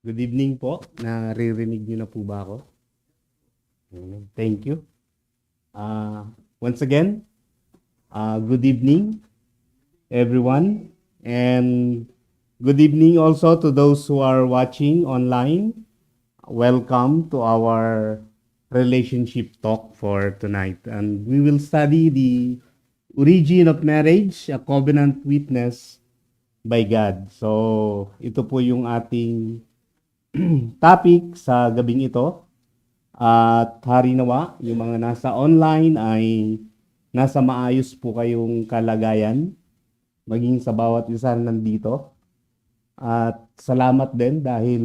Good evening po. Naririnig niyo na po ba ako? Thank you. Once again, good evening everyone. And good evening also to those who are watching online. Welcome to our relationship talk for tonight. And we will study the origin of marriage, a covenant witness by God. So, ito po yung ating topic sa gabing ito. At hari nawa, yung mga nasa online ay nasa maayos po kayong kalagayan, maging sa bawat isa na nandito. At salamat din dahil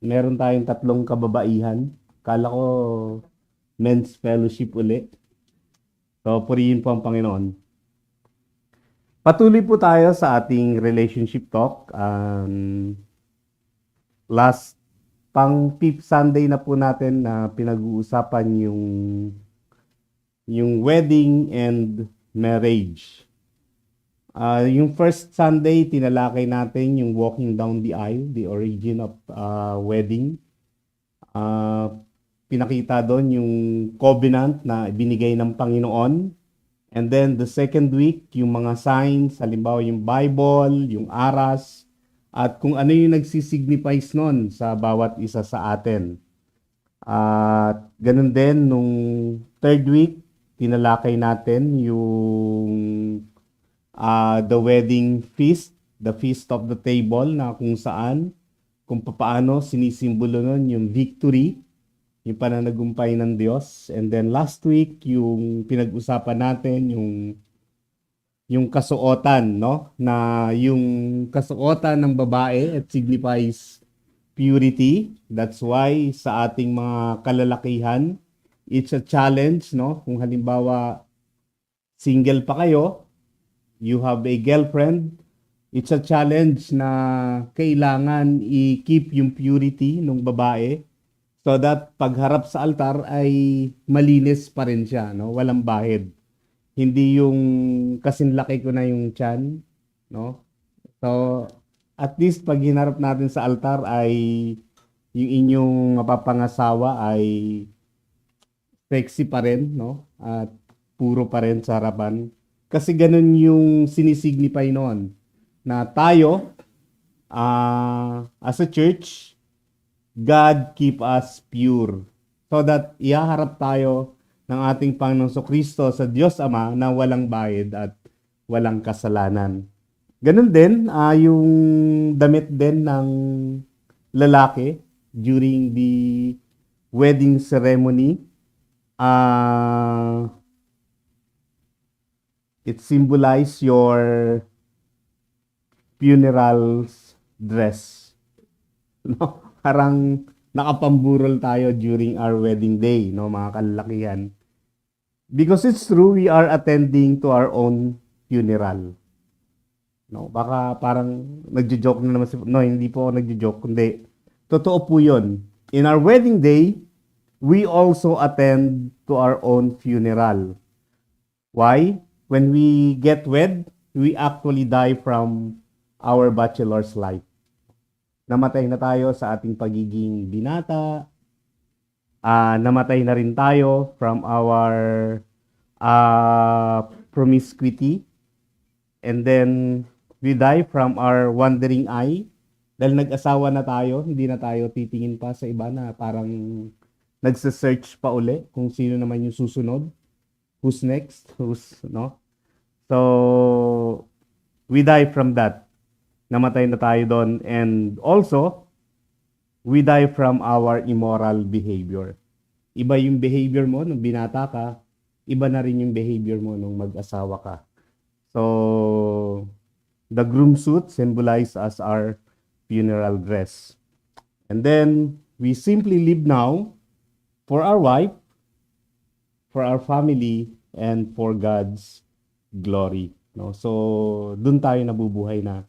meron tayong tatlong kababaihan. Kala ko men's fellowship uli. So, purihin po ang Panginoon. Patuloy po tayo sa ating relationship talk. Last pang fifth Sunday na po natin na pinag-uusapan yung wedding and marriage. Yung first Sunday, tinalakay natin yung walking down the aisle, the origin of wedding. Pinakita doon yung covenant na binigay ng Panginoon. And then the second week, yung mga signs, halimbawa yung Bible, yung aras, at kung ano yung nagsisignifies nun sa bawat isa sa atin. At ganun din, nung third week, tinalakay natin yung the wedding feast, the feast of the table, na kung saan, kung paano sinisimbolo nun yung victory, yung pananagumpay ng Diyos. And then last week, yung pinag-usapan natin, yung kasuotan, no? Na yung kasuotan ng babae, it signifies purity. That's why sa ating mga kalalakihan, it's a challenge, no? Kung halimbawa single pa kayo, you have a girlfriend, it's a challenge na kailangan i-keep yung purity ng babae so that pagharap sa altar ay malinis pa rin siya, no? Walang bahid. Hindi yung kasing laki ko na yung tiyan, no? So, at least pag hinarap natin sa altar ay yung inyong mapapangasawa ay sexy pa rin, no? At puro pa rin sa harapan. Kasi ganun yung sinisignify noon na tayo as a church, God keep us pure so that ihaharap tayo ng ating Panginoong Kristo sa Diyos Ama na walang bayad at walang kasalanan. Ganun din, yung damit din ng lalaki during the wedding ceremony, it symbolize your funeral dress. No? Parang nakapamburol tayo during our wedding day, no, mga kalalakihan. Because it's true, we are attending to our own funeral. No, baka parang nagjo-joke na naman si... No, hindi po ako nagjo-joke, kundi totoo po 'yon. In our wedding day, we also attend to our own funeral. Why? When we get wed, we actually die from our bachelor's life. Namatay na tayo sa ating pagiging binata. Namatay na rin tayo from our promiscuity. And then, we die from our wandering eye. Dahil nag-asawa na tayo, hindi na tayo titingin pa sa iba na parang nagsa-search pa uli kung sino naman yung susunod. Who's next? No? So, we die from that. Namatay na tayo doon. And also, we die from our immoral behavior. Iba yung behavior mo nung binata ka, iba na rin yung behavior mo nung mag-asawa ka. So, the groom suit symbolize as our funeral dress. And then, we simply live now for our wife, for our family, and for God's glory. No? So, dun tayo nabubuhay na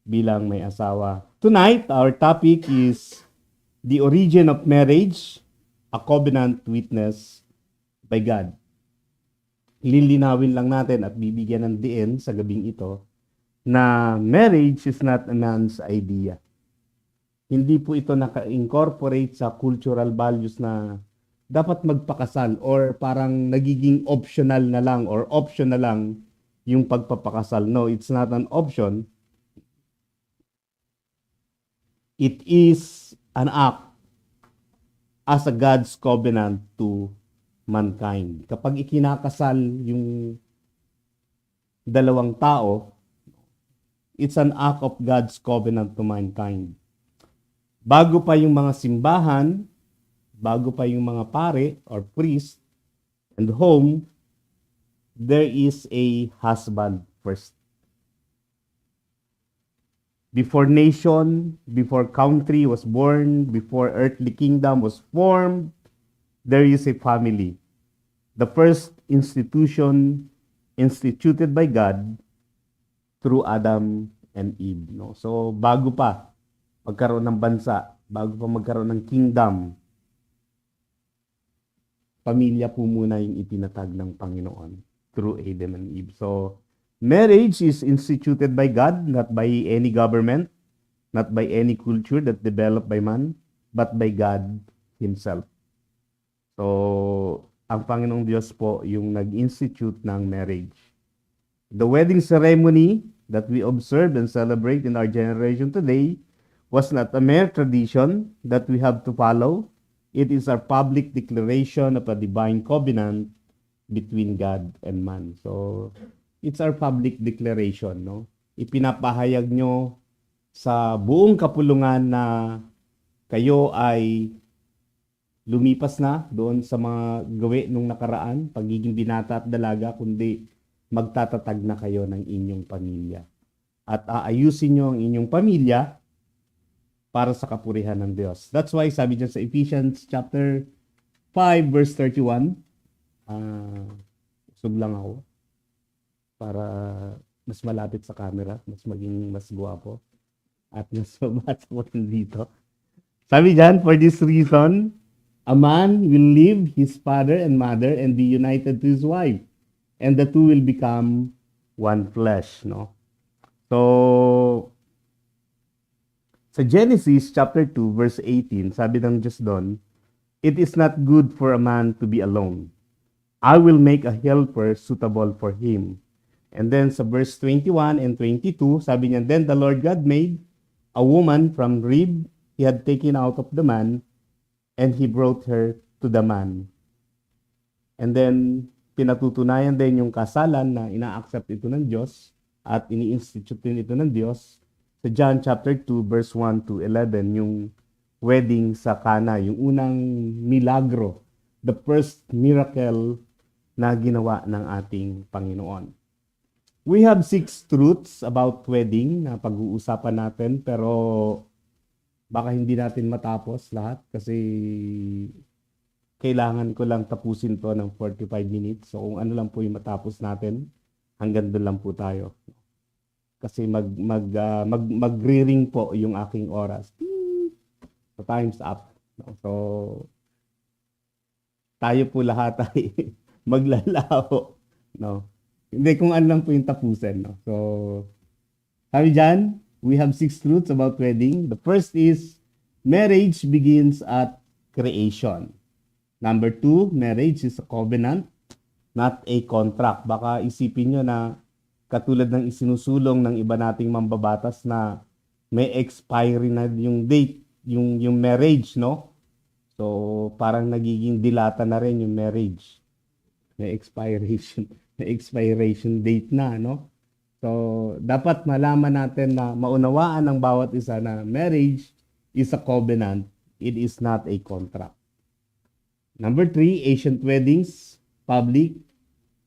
bilang may asawa. Tonight, our topic is the origin of marriage, a covenant witness by God. Lilinawin lang natin at bibigyan ng diin sa gabing ito na marriage is not a man's idea. Hindi po ito naka-incorporate sa cultural values na dapat magpakasal or parang nagiging optional na lang or option na lang yung pagpapakasal. No, it's not an option. It is an act as a God's covenant to mankind. Kapag ikinakasal yung dalawang tao, it's an act of God's covenant to mankind. Bago pa yung mga simbahan, bago pa yung mga pare or priest and home, there is a husband first. Before nation, before country was born, before earthly kingdom was formed, there is a family. The first institution instituted by God through Adam and Eve. No? So, bago pa magkaroon ng bansa, bago pa magkaroon ng kingdom, pamilya po muna yung itinatag ng Panginoon through Adam and Eve. So, marriage is instituted by God, not by any government, not by any culture that developed by man, but by God Himself. So, ang Panginoong Diyos po yung nag-institute ng marriage. The wedding ceremony that we observe and celebrate in our generation today was not a mere tradition that we have to follow. It is our public declaration of a divine covenant between God and man. So, it's our public declaration, no? Ipinapahayag nyo sa buong kapulungan na kayo ay lumipas na doon sa mga gawi nung nakaraan, pagiging binata at dalaga, kundi magtatatag na kayo ng inyong pamilya. At aayusin nyo ang inyong pamilya para sa kapurihan ng Diyos. That's why sabi dyan sa Ephesians chapter 5 verse 31, usog lang ako para mas malapit sa camera, mas maging mas guwapo at mas mabasa ko rin dito. Sabi dyan, for this reason, a man will leave his father and mother and be united to his wife, and the two will become one flesh, no? So, sa Genesis chapter 2 verse 18, sabi ng Diyos doon, it is not good for a man to be alone. I will make a helper suitable for him. And then sa verse 21 and 22, sabi niya, then the Lord God made a woman from rib he had taken out of the man, and he brought her to the man. And then, pinatutunayan din yung kasalan na ina-accept ito ng Diyos at ini-institute din ito ng Diyos sa John chapter 2 verse 1 to 11, yung wedding sa Cana, yung unang milagro, the first miracle na ginawa ng ating Panginoon. We have 6 truths about wedding na pag-uusapan natin, pero baka hindi natin matapos lahat kasi kailangan ko lang tapusin to ng 45 minutes. So kung ano lang po yung matapos natin, hanggang doon lang po tayo. Kasi magre-ring po yung aking oras. So time's up. So tayo po lahat ay maglalaho. No? Hindi, kung ano lang po yung tapusin. No? So sabi dyan, we have 6 truths about wedding. The first is, marriage begins at creation. Number 2, marriage is a covenant, not a contract. Baka isipin nyo na katulad ng isinusulong ng iba nating mambabatas na may expiry na yung date, yung marriage, no? So, parang nagiging dilata na rin yung marriage. May expiration date na, no? So, dapat malaman natin na maunawaan ng bawat isa na marriage is a covenant. It is not a contract. Number 3, ancient weddings, public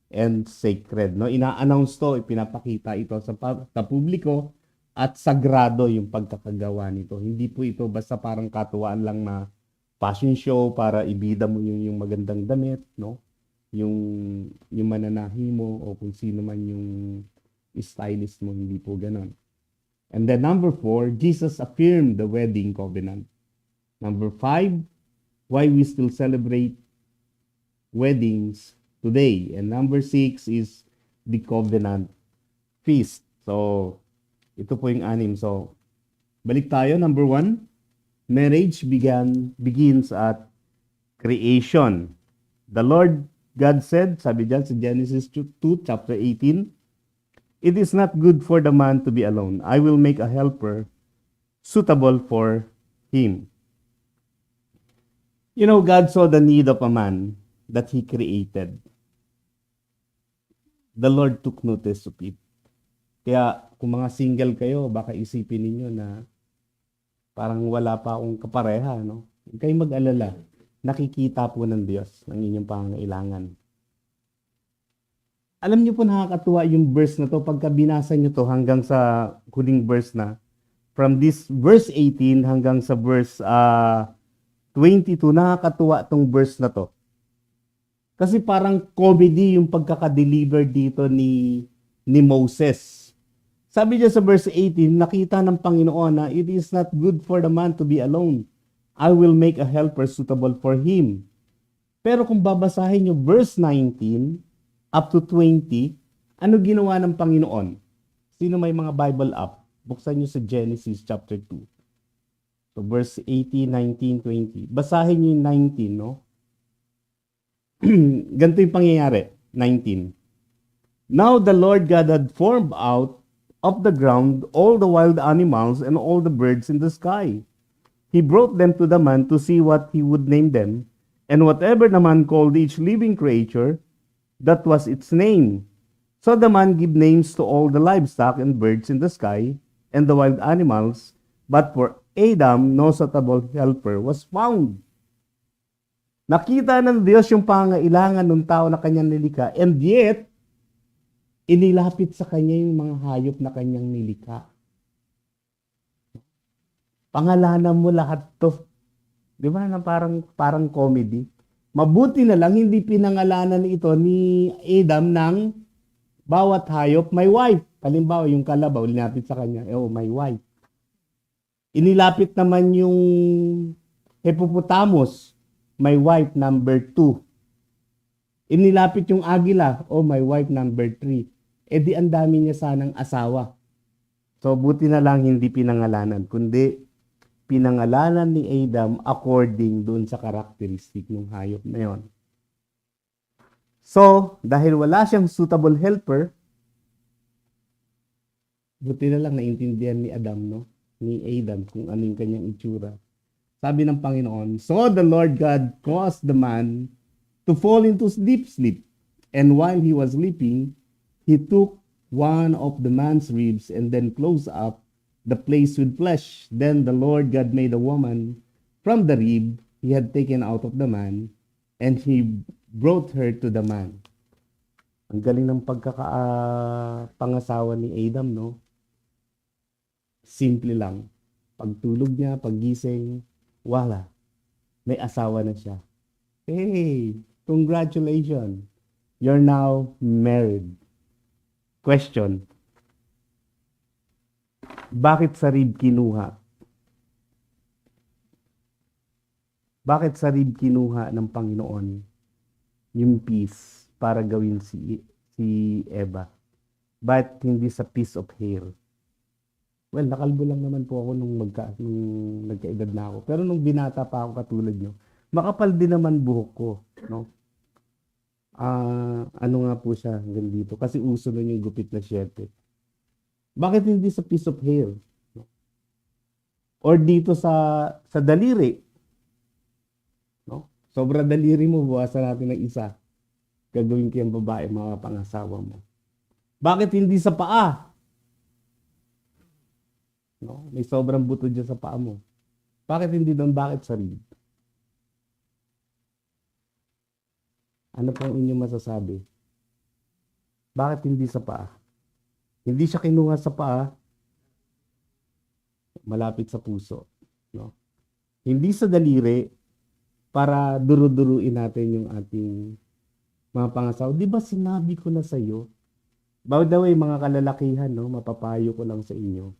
and sacred. No? Ina-announce to, ipinapakita ito sa publiko at sagrado yung pagkakagawa nito. Hindi po ito basta parang katuwaan lang na fashion show para ibida mo yung magandang damit, no? Yung mananahi mo o kung sino man yung stylist mo, hindi po ganon. And then number 4, Jesus affirmed the wedding covenant. Number 5, why we still celebrate weddings today. And number 6 is the covenant feast. So, ito po yung 6. So, balik tayo. Number 1, Marriage begins at creation. The Lord God said, sabi dyan sa Genesis 2, chapter 18, "It is not good for the man to be alone. I will make a helper suitable for him." You know, God saw the need of a man that He created. The Lord took notice of it. Kaya kung mga single kayo, baka isipin ninyo na parang wala pa akong kapareha, no? Huwag kayong mag-alala. Nakikita po ng Diyos ang inyong pangangailangan. Alam niyo po, nakakatuwa yung verse na to pagka binasa niyo to hanggang sa huling verse na. From this verse 18 hanggang sa verse 22, nakakatuwa tong verse na to. Kasi parang comedy yung pagkaka-deliver dito ni Moses. Sabi niya sa verse 18, nakita ng Panginoon na it is not good for the man to be alone. I will make a helper suitable for him. Pero kung babasahin niyo verse 19 up to 20, ano ginawa ng Panginoon? Sino may mga Bible app? Buksan niyo sa Genesis chapter 2. So verse 18, 19, 20. Basahin niyo yung 19, no? Ganito yung pangyayari. 19. Now the Lord God had formed out of the ground all the wild animals and all the birds in the sky. He brought them to the man to see what he would name them, and whatever the man called each living creature, that was its name. So the man gave names to all the livestock and birds in the sky and the wild animals, but for Adam no suitable helper was found. Nakita ng Diyos yung pangailangan ng tao na kanyang nilikha, and yet, inilapit sa kanya yung mga hayop na kanyang nilikha. Pangalanan mo lahat to. Di ba na parang comedy? Mabuti na lang hindi pinangalanan ito ni Adam ng bawat hayop may wife. Halimbawa, yung kalabaw, linapit sa kanya, may wife. Inilapit naman yung hippopotamus, my wife number 2. Inilapit yung agila, my wife number 3. Di ang dami niya sanang asawa. So, buti na lang hindi pinangalanan, kundi pinangalanan ni Adam according dun sa karakteristik ng hayop na yon. So, dahil wala siyang suitable helper, buti na lang naintindihan ni Adam kung ano yung kanyang itsura. Sabi ng Panginoon, "So the Lord God caused the man to fall into deep sleep. And while he was sleeping, he took one of the man's ribs and then closed up the place with flesh. Then the Lord God made a woman from the rib he had taken out of the man, and he brought her to the man." Ang galing ng pangasawa ni Adam, no? Simple lang. Pagtulog niya, paggising, wala. May asawa na siya. Hey, congratulations. You're now married. Question. Bakit sa rib kinuha? Bakit sa rib kinuha ng Panginoon yung piece para gawin si Eva? Bakit hindi sa piece of hair? Well, nakalbo lang naman po ako nung nagkaedad na ako. Pero nung binata pa ako katulad nyo, makapal din naman buhok ko, no? Ano nga po siya hanggang dito? Kasi uso nun yung gupit na 7. Bakit hindi sa piece of hair? No? Or dito sa daliri? No? Sobra daliri mo, buwasan natin ng isa. Gagawin ko yung babae, mga pangasawa mo. Bakit hindi sa paa? No? May sobrang buto dyan sa paa mo. Bakit hindi doon? Bakit sa rib? Ano po ang inyong masasabi? Bakit hindi sa paa? Hindi siya kinuha sa paa, malapit sa puso. No? Hindi sa daliri, para duru-duruin natin yung ating mga pangasawa. Di ba sinabi ko na sa iyo? By the way, mga kalalakihan, no, mapapayo ko lang sa inyo.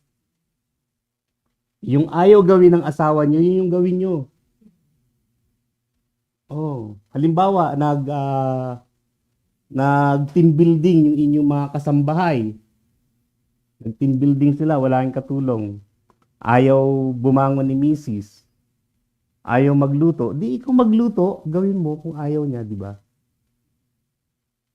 Yung ayaw gawin ng asawa nyo, yun yung gawin nyo. Halimbawa, nag-team building yung inyong mga kasambahay. Nag-team building sila, wala kang katulong. Ayaw bumangon ni Mrs. Ayaw magluto, di ikaw magluto, gawin mo kung ayaw niya, di ba?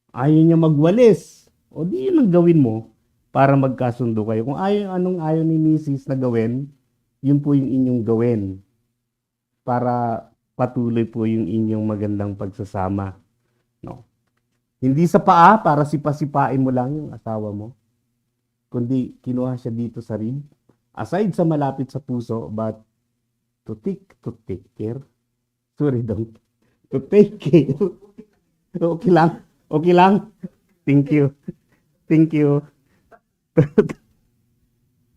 Ayaw niya magwalis, o di yun ang gawin mo para magkasundo kayo. Kung anong ayaw ni Mrs. na gawin, yun po yung inyong gawin para patuloy po yung inyong magandang pagsasama. No? Hindi sa paa para sipasipain mo lang yung asawa mo, kundi kinuha siya dito sa rib. Aside sa malapit sa puso, but to take care. Sorry dong. To take care. Okay lang. Okay lang. Thank you. Thank you.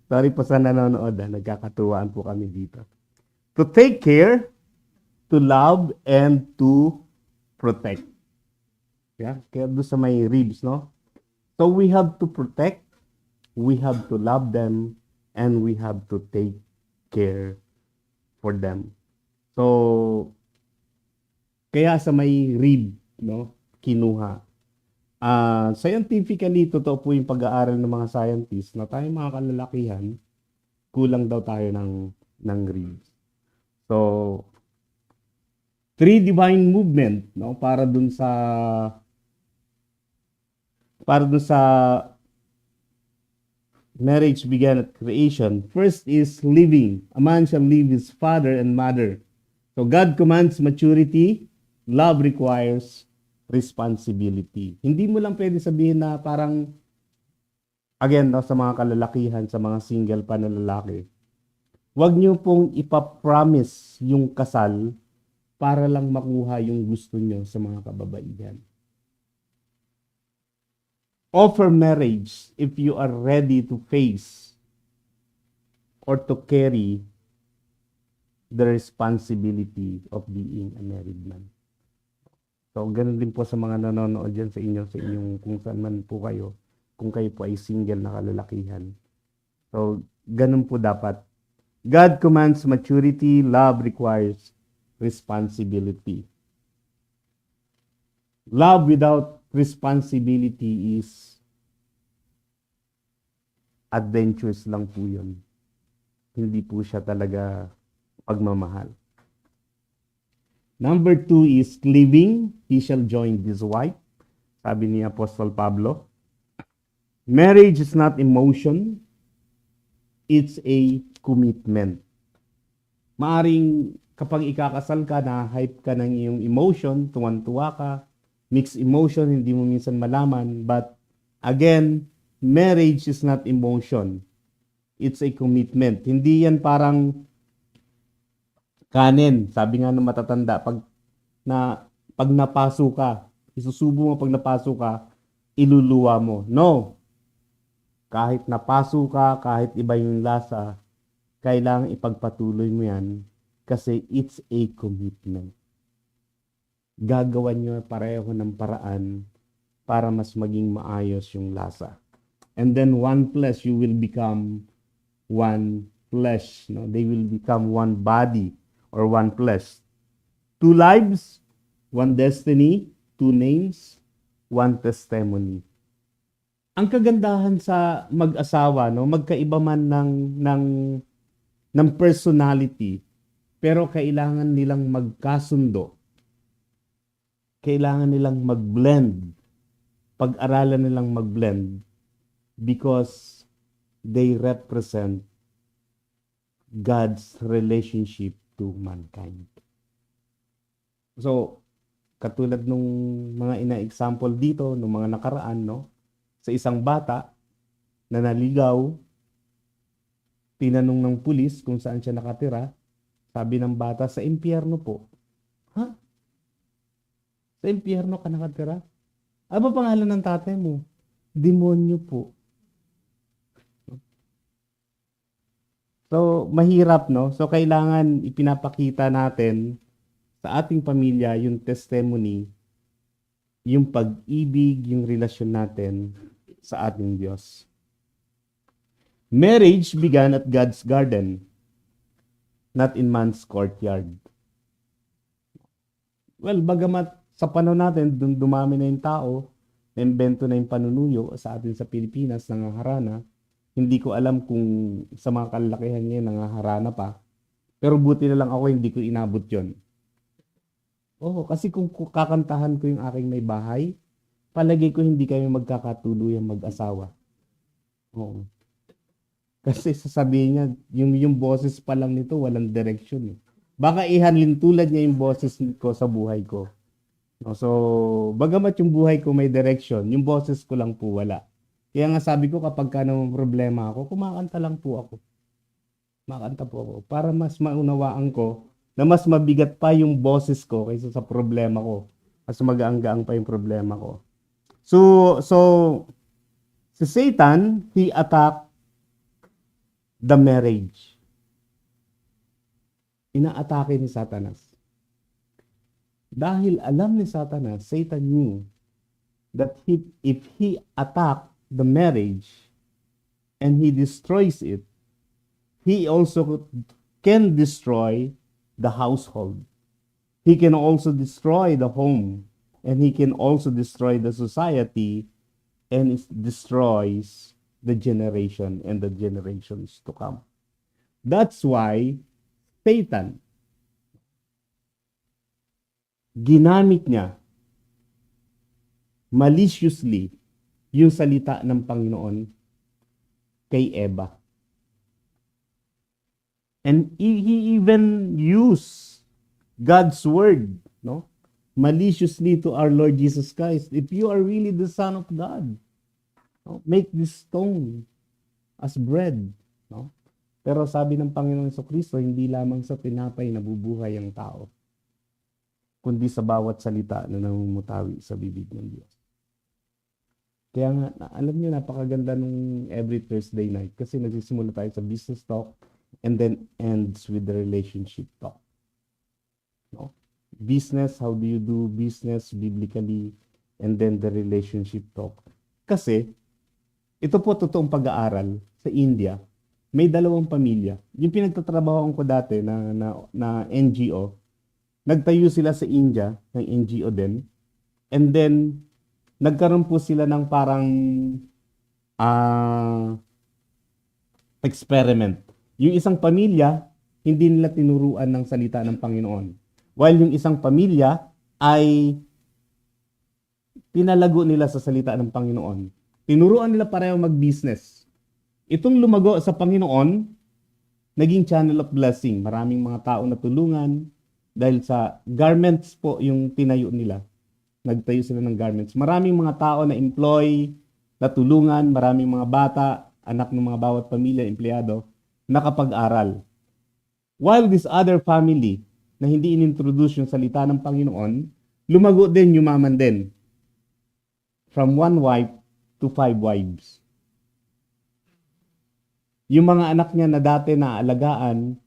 Sorry po sa nanonood. Nagkakatuwaan po kami dito. To take care, to love, and to protect. Yeah? Kaya doon sa may ribs, no? So we have to protect, we have to love them, and we have to take care for them. So, kaya sa may rib, no? Kinuha. Scientifically, totoo po yung pag-aaral ng mga scientists na tayo mga kalalakihan, kulang daw tayo ng ribs. So, three divine movement, no? Para dun sa marriage began at creation. First is living. A man shall leave his father and mother. So God commands maturity. Love requires responsibility. Hindi mo lang pwede sabihin na parang, again, no, sa mga kalalakihan, sa mga single pa na lalaki, huwag niyo pong ipapromise yung kasal para lang makuha yung gusto niyo sa mga kababaihan. Offer marriage if you are ready to face or to carry the responsibility of being a married man. So, ganun din po sa mga nanonood dyan sa inyong kung saan man po kayo, kung kayo po ay single na kalalakihan. So, ganun po dapat. God commands maturity, love requires responsibility. Love without responsibility is adventurous lang po yun. Hindi po siya talaga pagmamahal. Number 2 is living. He shall join his wife. Sabi ni Apostle Pablo. Marriage is not emotion. It's a commitment. Maaring kapag ikakasal ka, na-hype ka ng iyong emotion, tuwan-tuwa ka, mixed emotion, hindi mo minsan malaman. But again, marriage is not emotion. It's a commitment. Hindi yan parang kanin. Sabi nga ng matatanda, pag napaso ka, isusubo mo pag napaso ka, iluluwa mo. No. Kahit napaso ka, kahit iba yung lasa, kailangan ipagpatuloy mo yan kasi it's a commitment. Gagawan nyo pareho ng paraan para mas maging maayos yung lasa. And then one flesh, you will become one flesh. No? They will become one body or one flesh. 2 lives, 1 destiny, 2 names, 1 testimony. Ang kagandahan sa mag-asawa, no, magkaiba man ng personality, pero kailangan nilang magkasundo. Kailangan nilang mag-blend. Pag-aralan nilang mag-blend because they represent God's relationship to mankind. So, katulad nung mga ina-example dito, nung mga nakaraan, no? Sa isang bata na naligaw, tinanong ng pulis kung saan siya nakatira, sabi ng bata, sa impyerno po. Ha? Sa impyerno ka nakatira? Ano ba pangalan ng tatay mo? Demonyo po. So, mahirap, no? So, kailangan ipinapakita natin sa ating pamilya yung testimony, yung pag-ibig, yung relasyon natin sa ating Diyos. Marriage began at God's garden, not in man's courtyard. Well, bagamat sa panahon natin, dumami na yung tao, na-invento na yung panunuyo sa atin sa Pilipinas, nangaharana. Hindi ko alam kung sa mga kalalakihan ngayon nangaharana pa. Pero buti na lang ako hindi ko inabot yon. Oo, kasi kung kakantahan ko yung aking may bahay, palagay ko hindi kami magkakatuluyang mag-asawa. Oo. Kasi sasabihin niya, yung boses pa lang nito, walang direction eh. Baka ihanlin tulad niya yung boses ko sa buhay ko. No, so, bagamat yung buhay ko may direction, yung boses ko lang po wala. Kaya nga sabi ko kapag ka naman problema ako, kumakanta lang po ako. Kumakanta po ako. Para mas maunawaan ko na mas mabigat pa yung boses ko kaysa sa problema ko. Mas magaang-gaang pa yung problema ko. So, si Satan, he attacked the marriage. Inaatake ni Satanas. Dahil alam ni Satanas, Satan knew that if he attacked the marriage and he destroys it, he also can destroy the household. He can also destroy the home, and he can also destroy the society, and it destroys the generation and the generations to come. That's why Satan, ginamit niya maliciously yung salita ng Panginoon kay Eva. And he even used God's word, no? Maliciously to our Lord Jesus Christ. If you are really the Son of God, no? Make this stone as bread, no? Pero sabi ng Panginoon Kristo, hindi lamang sa tinapay nabubuhay ang tao, kundi sa bawat salita na namumutawi sa bibig ng Diyos. Kaya nga, alam niyo, napakaganda nung every Thursday night kasi nagsisimula tayo sa business talk and then ends with the relationship talk. No? Business, how do you do business biblically, and then the relationship talk. Kasi, ito po totoong pag-aaral sa India, may dalawang pamilya. Yung pinagtatrabahoan ko dati na NGO, nagtayo sila sa India, ng NGO din, and then, nagkaroon po sila ng parang experiment. Yung isang pamilya, hindi nila tinuruan ng salita ng Panginoon. While yung isang pamilya ay pinalago nila sa salita ng Panginoon. Tinuruan nila pareho mag-business. Itong lumago sa Panginoon, naging channel of blessing. Maraming mga tao na tulungan dahil sa garments po yung tinayo nila. Nagtayo sila ng garments. Maraming mga tao na employ, na tulungan, maraming mga bata, anak ng mga bawat pamilya, empleyado, nakapag-aral. While this other family na hindi inintroduce yung salita ng Panginoon, lumago din, yumaman din. From 1 wife to 5 wives. Yung mga anak niya na dati na alagaan,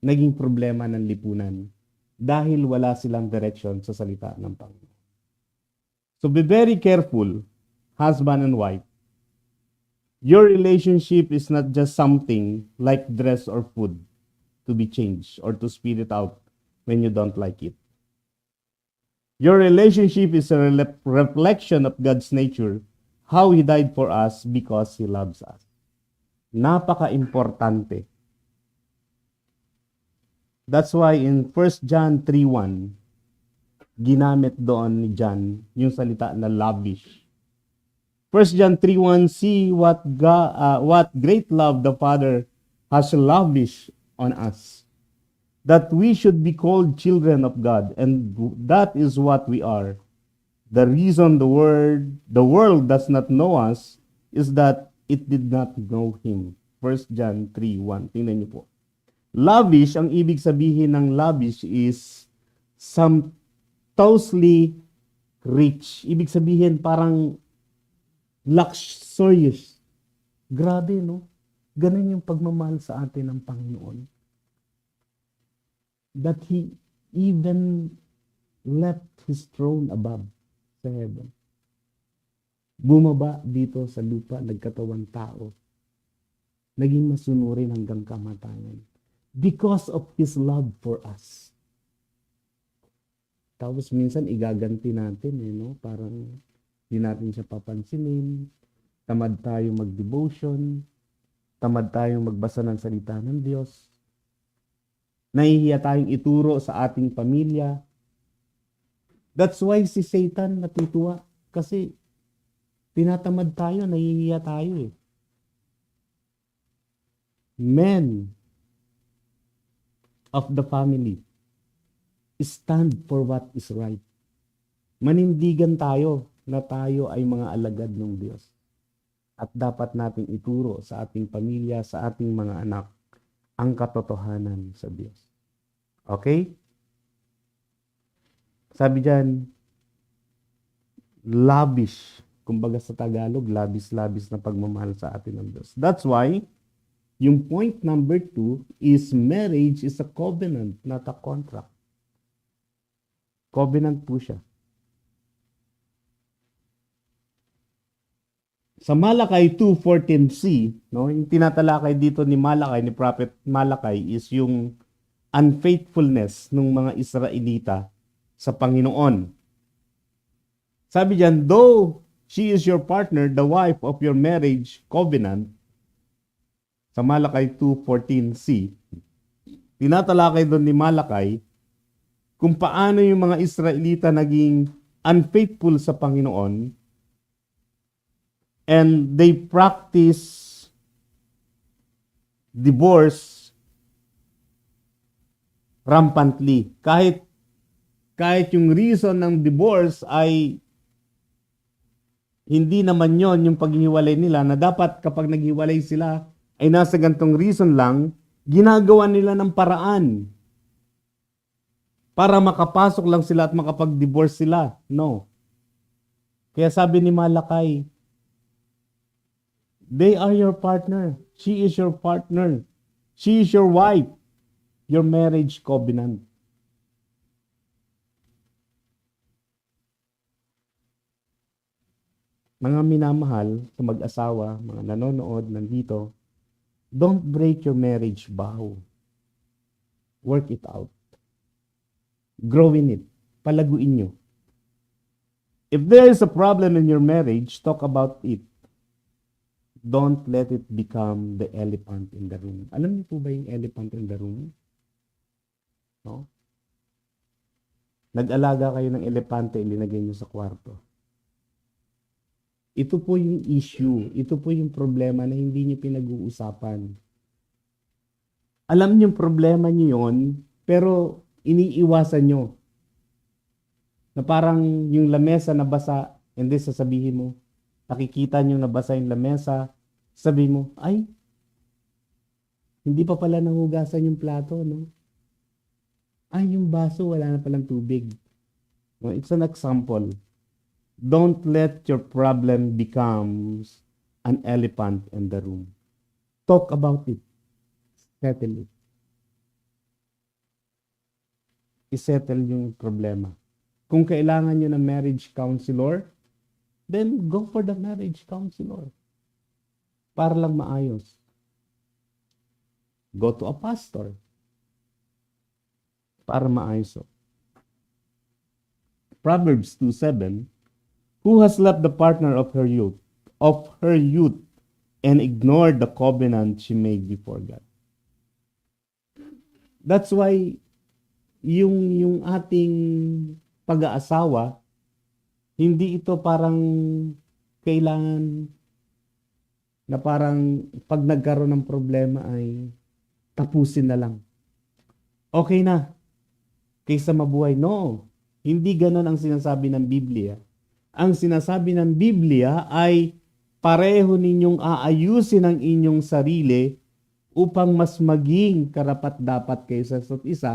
naging problema ng lipunan dahil wala silang direction sa salita ng Panginoon. So be very careful, husband and wife. Your relationship is not just something like dress or food to be changed or to spit it out when you don't like it. Your relationship is a reflection of God's nature, how He died for us because He loves us. Napaka-importante. That's why in 1 John 3:1, ginamit doon ni John yung salita na lavish. 1 John 3:1, see what great love the Father has lavished on us, that we should be called children of God, and that is what we are. The reason the world does not know us is that it did not know Him. 1 John 3:1. Tingnan niyo po. Lavish, ang ibig sabihin ng lavish is sumptuously rich. Ibig sabihin parang luxurious. Grabe, no? Ganun yung pagmamahal sa atin ng Panginoon. That He even left His throne above sa heaven. Bumaba dito sa lupa, nagkatawang tao. Naging masunurin hanggang kamatayan. Because of His love for us. Tapos minsan igaganti natin, no? Parang hindi natin siya papansinin. Tamad tayo mag-devotion. Tamad tayo magbasa ng salita ng Diyos. Nahihiya tayong ituro sa ating pamilya. That's why si Satan natutuwa. Kasi tinatamad tayo, nahihiya tayo eh. Men of the family, stand for what is right. Manindigan tayo na tayo ay mga alagad ng Diyos. At dapat nating ituro sa ating pamilya, sa ating mga anak, ang katotohanan sa Diyos. Okay? Sabi dyan, lavish. Kumbaga sa Tagalog, labis-labis na pagmamahal sa atin ng Diyos. That's why, yung point number 2 is marriage is a covenant, not a contract. Covenant po siya. Sa Malakay 2:14c, no, yung tinatalakay dito ni Malakay, ni Prophet Malakay, is yung unfaithfulness ng mga Israelita sa Panginoon. Sabi diyan, though she is your partner, the wife of your marriage covenant, sa Malakay 2:14c, tinatalakay doon ni Malakay kung paano yung mga Israelita naging unfaithful sa Panginoon and they practice divorce rampantly. Kahit yung reason ng divorce ay hindi naman yon yung paghiwalay nila, na dapat kapag naghiwalay sila ay nasa gantong reason lang, ginagawa nila ng paraan para makapasok lang sila at makapag-divorce sila. No. Kaya sabi ni Malakay, they are your partner. She is your partner. She is your wife. Your marriage covenant. Mga minamahal sa mag-asawa, mga nanonood nandito, don't break your marriage vow. Work it out. Grow in it. Palaguin nyo. If there is a problem in your marriage, talk about it. Don't let it become the elephant in the room. Alam niyo po ba yung elephant in the room? No? Nag-alaga kayo ng elepante, ilinagay niyo sa kwarto. Ito po yung issue. Ito po yung problema na hindi niyo pinag-uusapan. Alam niyo yung problema niyo yon, pero iniiwasan niyo. Na parang yung lamesa na basa, hindi sasabihin mo, nakikita niyo nabasa yung lamesa, sabi mo, ay, hindi pa pala nahugasan yung plato, no? Ay, yung baso, wala na palang tubig. No, it's an example. Don't let your problem becomes an elephant in the room. Talk about it. Settle it. I-settle yung problema. Kung kailangan nyo ng marriage counselor, then go for the marriage counselor. Para lang maayos. Go to a pastor. Para maayos. Proverbs 2:7, who has left the partner of her youth, and ignored the covenant she made before God. That's why yung ating pag-aasawa, hindi ito parang kailangan na parang pag nagkaroon ng problema ay tapusin na lang. Okay na. Kaysa mabuhay. No. Hindi ganon ang sinasabi ng Biblia. Ang sinasabi ng Biblia ay pareho ninyong aayusin ang inyong sarili upang mas maging karapat-dapat kayo sa isa't isa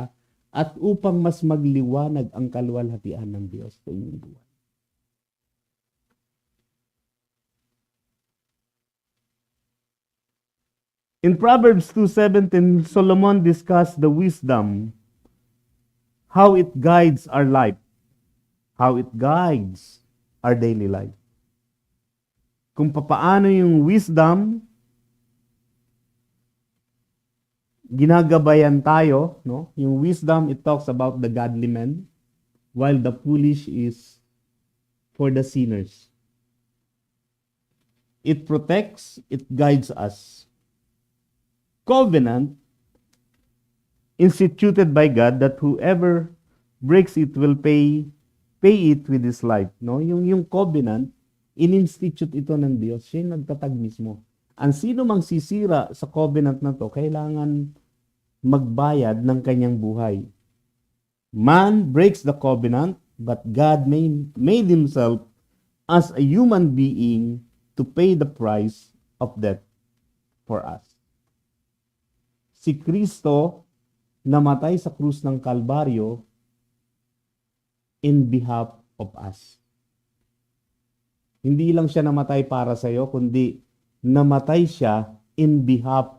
at upang mas magliwanag ang kaluwalhatian ng Diyos sa inyong buhay. In Proverbs 2:17, Solomon discussed the wisdom, how it guides our life, how it guides our daily life. Kung papaano yung wisdom ginagabayan tayo, no? Yung wisdom, it talks about the godly men, while the foolish is for the sinners. It protects, it guides us. Covenant instituted by God that whoever breaks it will pay it with his life, no? Yung covenant, in-institute ito ng Diyos. Siya yung nagtatag mismo. Ang sino mang sisira sa covenant na to, kailangan magbayad ng kanyang buhay. Man breaks the covenant, but God made himself as a human being to pay the price of death for us. Si Kristo namatay sa krus ng Kalbaryo in behalf of us. Hindi lang siya namatay para sa iyo, kundi namatay siya in behalf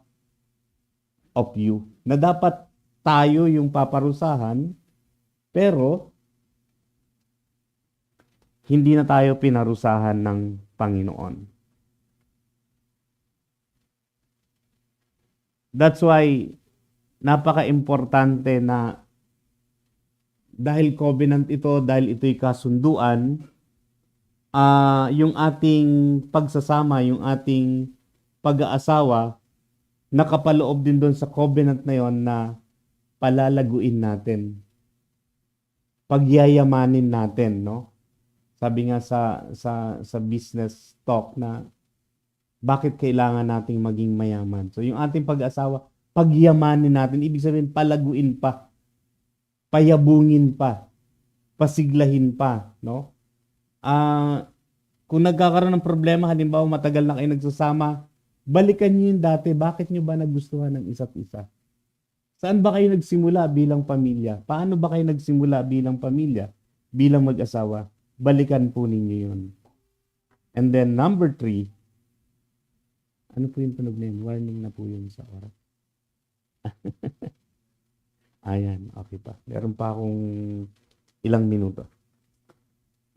of you. Na dapat tayo yung paparusahan, pero hindi na tayo pinarusahan ng Panginoon. That's why napaka-importante na dahil covenant ito, dahil ito'y kasunduan, yung ating pagsasama, yung ating pag-aasawa, nakapaloob din doon sa covenant na yon na palalaguin natin. Pagyayamanin natin, no? Sabi nga sa business talk na bakit kailangan nating maging mayaman? So yung ating pag-asawa, pagyamanin natin, ibig sabihin palaguin pa, payabungin pa, pasiglahin pa, no? Kung nagkakaroon ng problema, halimbawa matagal na kayo nagsasama, balikan niyo yung dati, bakit niyo ba nagustuhan ng isa't isa? Saan ba kayo nagsimula bilang pamilya? Paano ba kayo nagsimula bilang pamilya, bilang mag-asawa? Balikan po ninyo yun. And then number 3, ano po yung tunog na yun? Warning na po yun sa oras. Ayan, okay pa. Meron pa akong ilang minuto.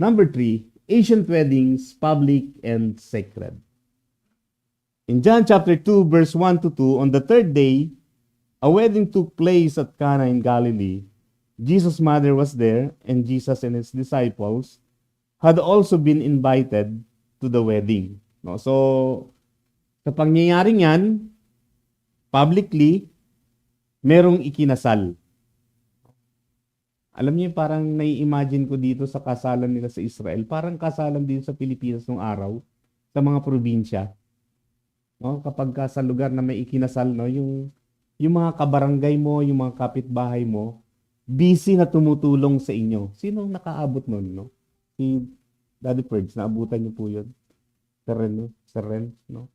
Number 3, ancient weddings, public and sacred. In John chapter 2, verse 1 to 2, on the third day, a wedding took place at Cana in Galilee. Jesus' mother was there, and Jesus and his disciples had also been invited to the wedding. No? So, sa pangyayaring yan, publicly, merong ikinasal. Alam niyo, parang nai-imagine ko dito sa kasalan nila sa Israel, parang kasalan din sa Pilipinas nung araw, sa mga probinsya. No? Kapag ka sa lugar na may ikinasal, no? yung mga kabarangay mo, yung mga kapitbahay mo, busy na tumutulong sa inyo. Sinong nakaabot nun? No? Si Daddy Perds, naabutan niyo po yun. Sir Ren, no?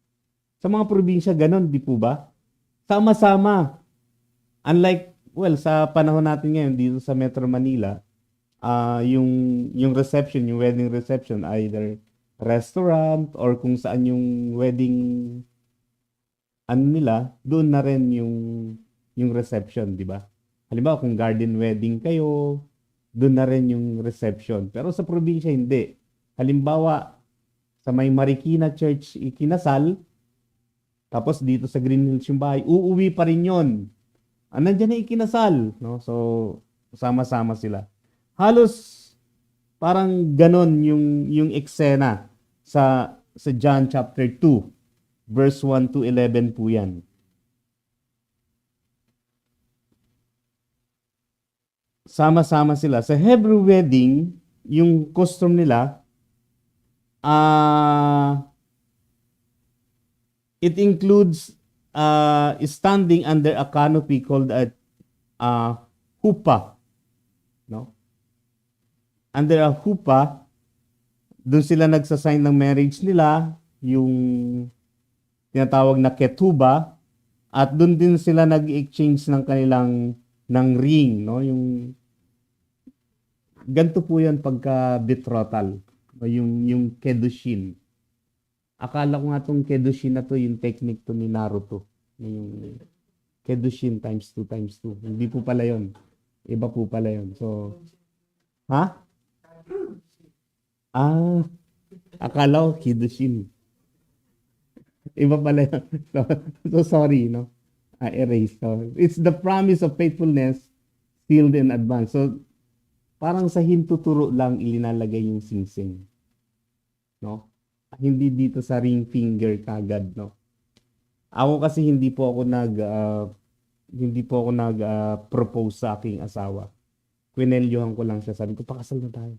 Sa mga probinsya, ganun, di po ba? Sama-sama. Unlike, well, sa panahon natin ngayon, dito sa Metro Manila, yung reception, yung wedding reception, either restaurant or kung saan yung wedding nila, doon na rin yung reception, di ba? Halimbawa, kung garden wedding kayo, doon na rin yung reception. Pero sa probinsya, hindi. Halimbawa, sa may Marikina Church ikinasal, tapos dito sa Green Hills yung bahay, uuwi pa rin yun. Nandiyan na ikinasal. No? So, sama-sama sila. Halos parang ganon yung eksena sa John chapter 2, verse 1 to 11 po yan. Sama-sama sila. Sa Hebrew wedding, yung custom nila, it includes standing under a canopy called a huppah. No? Under a huppah, doon sila nagsasign ng marriage nila, yung tinatawag na ketubah, at doon din sila nag-exchange ng kanilang ring, no? Yung ganito po 'yan pagka betrothal, yung kedushin. Akala ko nga tong kedushin na to yung technique to ni Naruto. Yung kedushin times 2 times 2. Hindi po pala 'yon. Iba po pala 'yon. So, ha? Akala ko kedushin. Iba pala yun. So sorry, no? Erase. So, it's the promise of faithfulness sealed in advance. So, parang sa hintuturo lang ilinalagay yung singsing. No? Hindi dito sa ring finger kagad, no? Ako kasi hindi po ako hindi po ako nag-propose sa aking asawa. Kwinelyohan ko lang siya. Sabi ko, pakasal na tayo.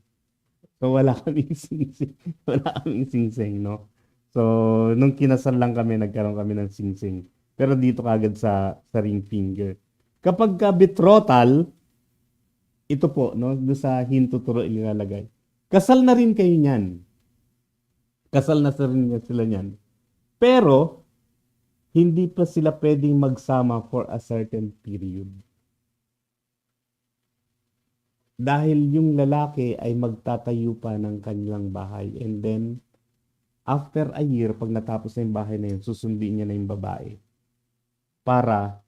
So, wala kaming singsing. Wala kaming singsing, no? So, nung kinasal lang kami, nagkaroon kami ng singsing. Pero dito kagad sa ring finger. Kapag ka betrothal, ito po, no? Doon sa hintuturo ilalagay. Kasal na rin kayo niyan. Kasal na rin sila niyan. Pero, hindi pa sila pwedeng magsama for a certain period. Dahil yung lalaki ay magtatayo pa ng kanilang bahay. And then, after a year, pag natapos na yung bahay na yun, susundin niya na yung babae. Para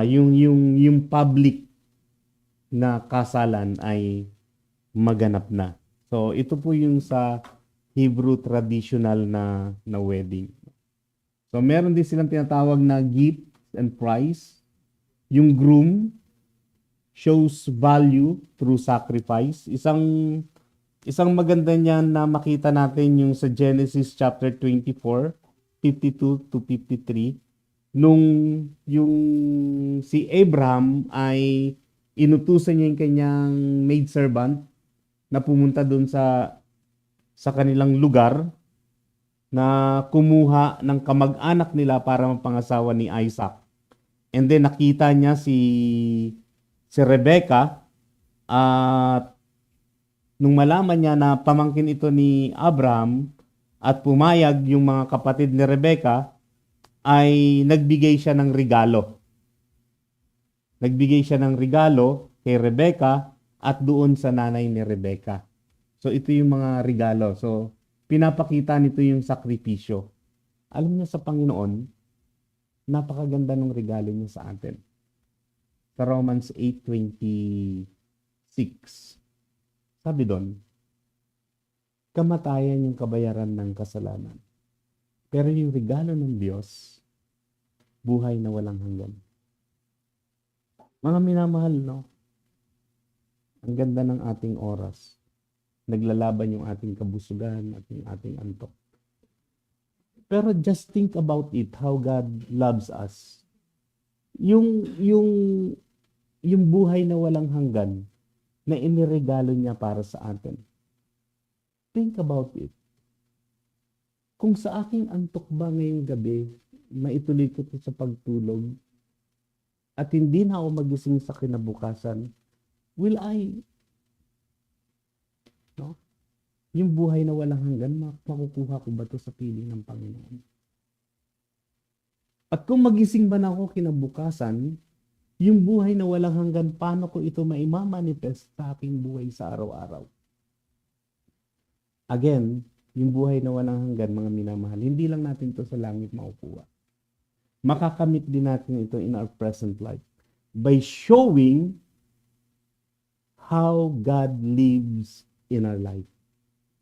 yung public na kasalan ay maganap na. So, ito po yung sa Hebrew traditional na wedding. So, meron din silang tinatawag na gift and price. Yung groom shows value through sacrifice. Isang maganda niyan na makita natin yung sa Genesis chapter 24, 52 to 53, nung yung si Abraham ay inutusan niya yung kanyang maidservant na pumunta doon sa kanilang lugar na kumuha ng kamag-anak nila para mapangasawa ni Isaac. And then nakita niya si Rebecca at nung malaman niya na pamangkin ito ni Abraham at pumayag yung mga kapatid ni Rebecca, ay nagbigay siya ng regalo. Nagbigay siya ng regalo kay Rebecca at doon sa nanay ni Rebecca. So ito yung mga regalo. So pinapakita nito yung sakripisyo. Alam niyo sa Panginoon, napakaganda ng regalo niya sa atin. Sa Romans 8:26, sabi doon, kamatayan yung kabayaran ng kasalanan. Pero yung regalo ng Diyos, buhay na walang hanggan. Mga minamahal, no? Ang ganda ng ating oras. Naglalaban yung ating kabusugan at yung ating antok. Pero just think about it, how God loves us. Yung buhay na walang hanggan na iniregalo niya para sa atin. Think about it. Kung sa aking antok ba ngayong gabi, maituloy ko ito sa pagtulog, at hindi na ako magising sa kinabukasan, will I, no? Yung buhay na walang hanggan, makukuha ko ba ito sa piling ng Panginoon? At kung magising ba na ako kinabukasan, yung buhay na walang hanggan, paano ko ito maimamanifest sa aking buhay sa araw-araw? Again, yung buhay na walang hanggan, mga minamahal, hindi lang natin ito sa langit makukuha. Makakamit din natin ito in our present life by showing how God lives in our life.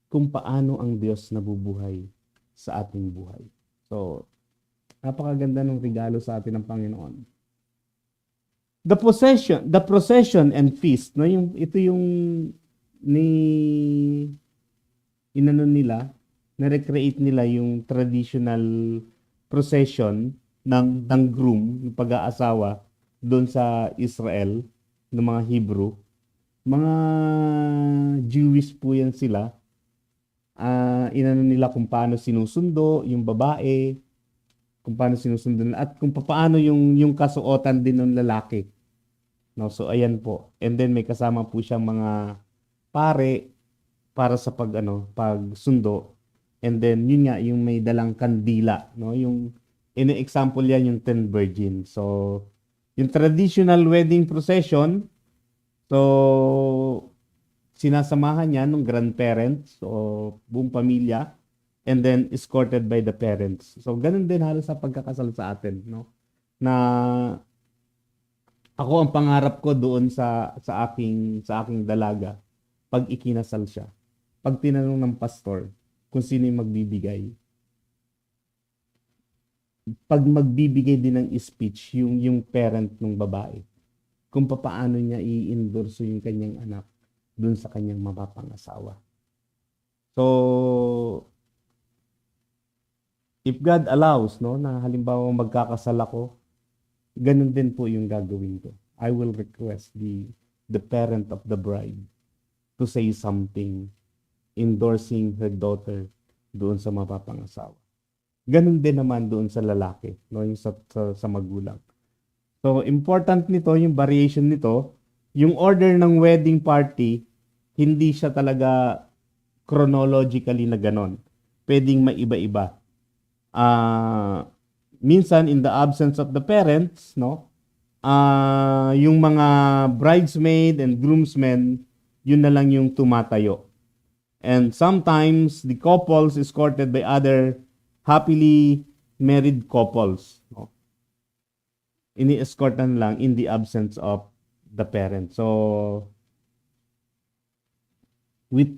Kung paano ang Diyos nabubuhay sa ating buhay. So, napakaganda ng regalo sa atin ng Panginoon. The procession and feast, no, ito yung inano nila, na-recreate nila yung traditional procession ng groom, yung pag-aasawa doon sa Israel, ng mga Hebrew. Mga Jewish po yan sila. Inano nila kung paano sinusundo yung babae, kung paano sinusundo nila, at kung paano yung kasuotan din ng lalaki. No, so ayan po. And then may kasama po siyang mga pare para sa pagsundo. And then yun nga yung may dalang kandila, no? Yung example yan yung 10 virgins. So yung traditional wedding procession, so sinasamahan niya ng grandparents o buong pamilya, and then escorted by the parents. So ganun din halos sa pagkakasal sa atin, no? Na ako ang pangarap ko doon sa aking dalaga pag ikinasal siya. Pag tinanong ng pastor kung sino yung magbibigay, pag magbibigay din ng speech yung parent ng babae, kung paano niya i-endorse yung kanyang anak dun sa kanyang mapapangasawa. So, if God allows, no, na halimbawa magkakasal ako, ganun din po yung gagawin ko. I will request the parent of the bride to say something endorsing her daughter doon sa mapapangasawa. Ganun din naman doon sa lalaki, no, yung sa magulang. So, important nito, yung variation nito, yung order ng wedding party, hindi siya talaga chronologically na ganon. Pwedeng maiba-iba. Minsan, in the absence of the parents, no, yung mga bridesmaid and groomsmen, yun na lang yung tumatayo. And sometimes, the couples is courted by other happily married couples. No? Ini-escortan lang in the absence of the parent. So, with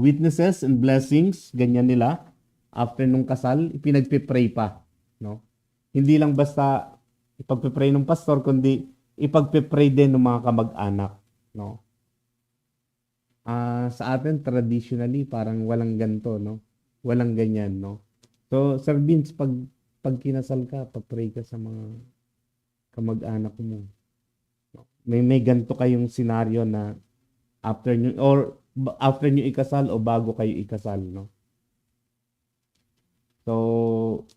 witnesses and blessings, ganyan nila. After nung kasal, ipinagpipray pa. No? Hindi lang basta ipagpipray ng pastor, kundi ipagpipray din ng mga kamag-anak. No? Sa atin, traditionally, parang walang ganito, no? Walang ganyan, no? So, Sir Vince, pag kinasal ka, pag-pray ka sa mga kamag-anak mo. May ganito kayong senaryo na after nyo ikasal o bago kayo ikasal, no? So,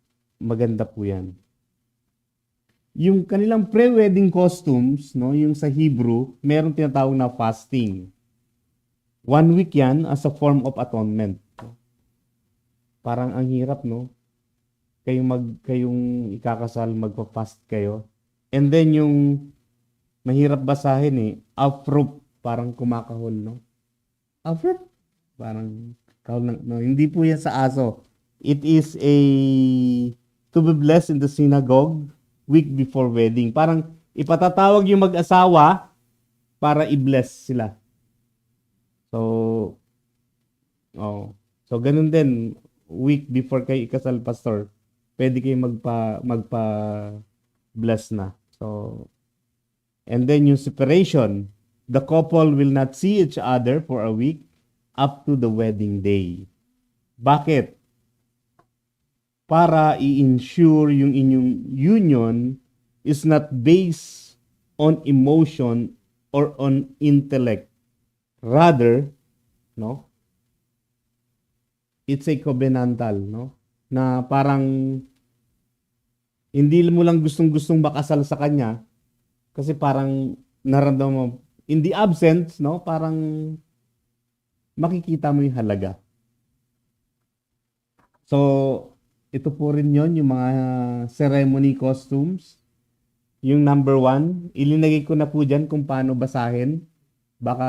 maganda po yan. Yung kanilang pre-wedding costumes, no, yung sa Hebrew, meron tinatawag na fasting. 1 week yan as a form of atonement. Parang ang hirap, no? Kayong ikakasal, magpa-fast kayo. And then yung mahirap basahin afrup, parang kumakahol, no? Afrup, parang kahol no, hindi po yan sa aso. It is to be blessed in the synagogue week before wedding. Parang ipatatawag yung mag-asawa para i-bless sila. So, ganun din, week before kayo ikasal, pastor, pwede kayo magpa-bless na. So, and then yung separation, the couple will not see each other for a week up to the wedding day. Bakit? Para i-ensure yung inyong union is not based on emotion or on intellect. Rather, no? It's a covenantal, no? Na parang hindi mo lang gustong-gustong makasal sa kanya kasi parang naramdaman mo in the absence, no? Parang makikita mo yung halaga. So, ito po rin yon yung mga ceremony costumes. Yung number 1, ilinagay ko na po dyan kung paano basahin. Baka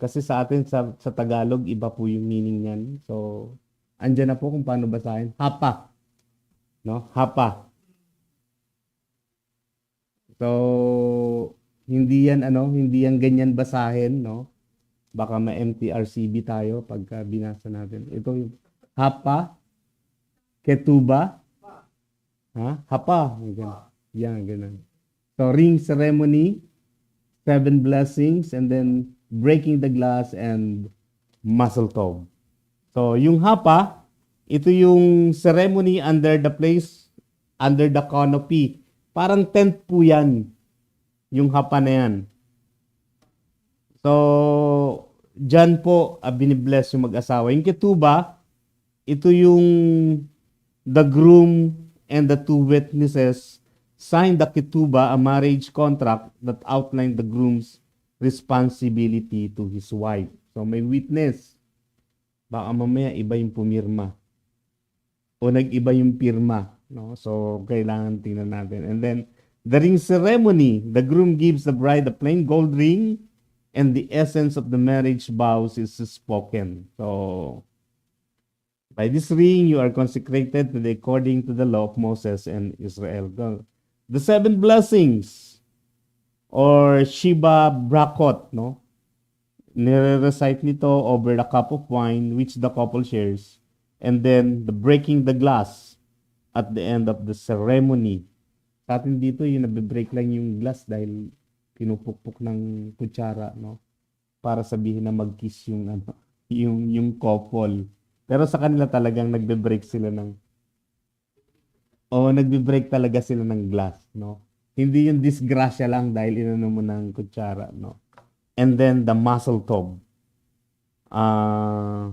kasi sa atin sa Tagalog, iba po yung meaning niyan. So, andyan na po kung paano basahin. Hapa. No? Hapa. So, hindi yan ganyan basahin, no? Baka ma-MTRCB tayo pagka binasa natin. Ito yung hapa, ketuba, hapa. Yan, ganun. So, ring ceremony, 7 blessings, and then breaking the glass and mazel tov. So, yung hapa, ito yung ceremony under the canopy. Parang tent po yan, yung hapa na yan. So, dyan po, binibless yung mag-asawa. Yung ketuba, ito yung the groom and the 2 witnesses signed the ketuba, a marriage contract that outlined the groom's responsibility to his wife. So, may witness. Baka mamaya iba yung pumirma. O nag-iba yung pirma. No? So, kailangan tingnan natin. And then, the ring ceremony, the groom gives the bride a plain gold ring and the essence of the marriage vows is spoken. So, by this ring, you are consecrated according to the law of Moses and Israel. The 7 blessings or Shiba Brakot, no? Nire-recite nito over the cup of wine which the couple shares. And then the breaking the glass at the end of the ceremony. Sa atin dito, yung nabe-break lang yung glass dahil pinupukpok ng kutsara, no? Para sabihin na mag-kiss yung yung couple. Pero sa kanila talagang nagbe-break sila ng O nagbe-break talaga sila ng glass, no? Hindi yung disgrasya lang dahil inano mo ng kutsara, no? And then the muzzle top. Ah,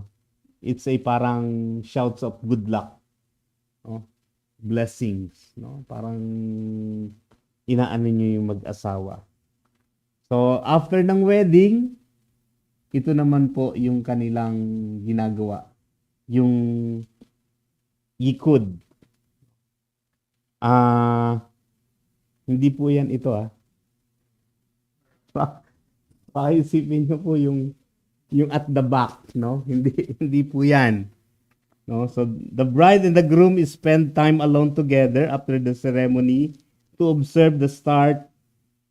it's a parang shouts of good luck, no? Blessings, no? Parang inaano niyo yung mag-asawa. So, after ng wedding, ito naman po yung kanilang ginagawa. Yung yikod. Ah, hindi po yan ito ah. Pakiisipin niyo po yung at the back, no? Hindi po 'yan, no? So the bride and the groom is spend time alone together after the ceremony to observe the start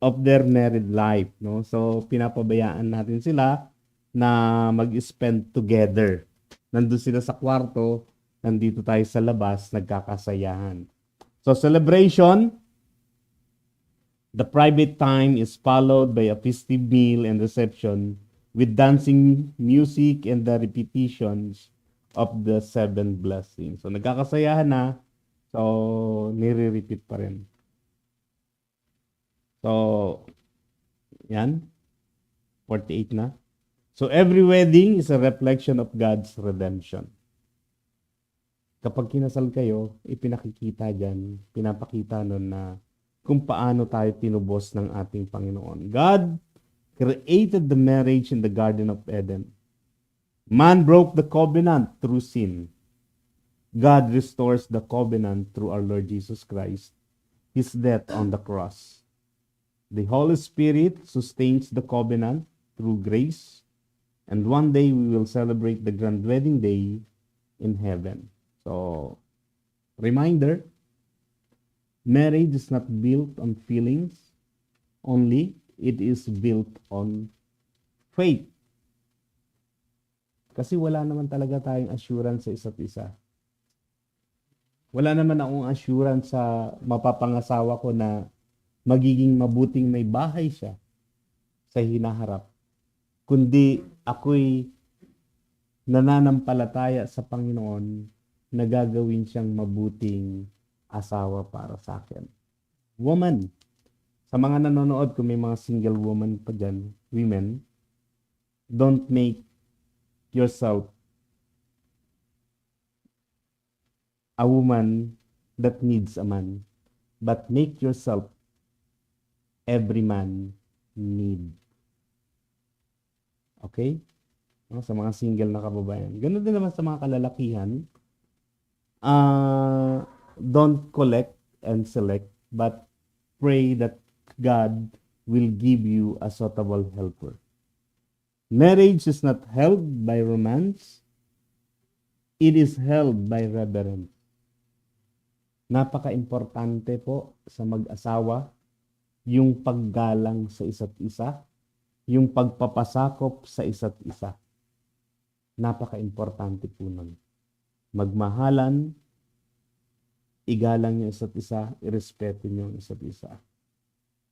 of their married life, no? So pinapabayaan natin sila na mag-spend together. Nandun sila sa kwarto, nandito tayo sa labas, nagkakasayahan. So celebration, the private time is followed by a festive meal and reception with dancing, music, and the repetitions of the seven blessings. So, nagkakasayahan na. So, nire-repeat pa rin. So, yan. 48 na. So, every wedding is a reflection of God's redemption. Kapag kinasal kayo, ipinakikita dyan, pinapakita nun na kung paano tayo tinubos ng ating Panginoon. God created the marriage in the Garden of Eden. Man broke the covenant through sin. God restores the covenant through our Lord Jesus Christ, His death on the cross. The Holy Spirit sustains the covenant through grace, and one day we will celebrate the grand wedding day in heaven. So, reminder, marriage is not built on feelings only, it is built on faith. Kasi wala naman talaga tayong assurance sa isa't isa. Wala naman akong assurance sa mapapangasawa ko na magiging mabuting may bahay siya sa hinaharap. Kundi ako'y nananampalataya sa Panginoon na gagawin siyang mabuting asawa para sa akin. Woman, sa mga nanonood, kung may mga single woman pa dyan, women, don't make yourself a woman that needs a man, but make yourself every man need. Okay? Sa mga single na kababayan. Ganun din naman sa mga kalalakihan. Don't collect and select, but pray that God will give you a suitable helper. Marriage is not held by romance. It is held by reverence. Napaka-importante po sa mag-asawa yung paggalang sa isa't isa, yung pagpapasakop sa isa't isa. Napaka-importante po nun. Magmahalan, igalang yung isa't isa, irespeto nyo yung isa't isa.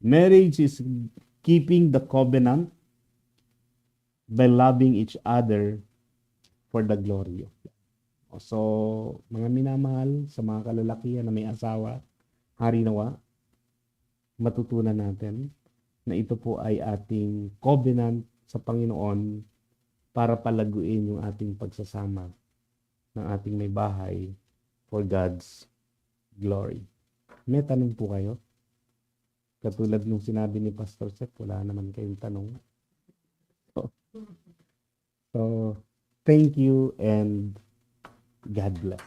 Marriage is keeping the covenant by loving each other for the glory of God. So, mga minamahal sa mga kalalakihan na may asawa, harinawa, matutunan natin na ito po ay ating covenant sa Panginoon para palaguin yung ating pagsasama ng ating may bahay for God's glory. May tanong po kayo? Katulad nung sinabi ni Pastor Seth, wala naman kayong tanong. So, thank you and God bless.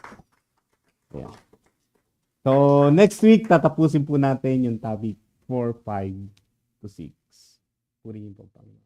Yeah. So, next week, tatapusin po natin yung topic 4, 5 to 6. Purihin po, Panginoon.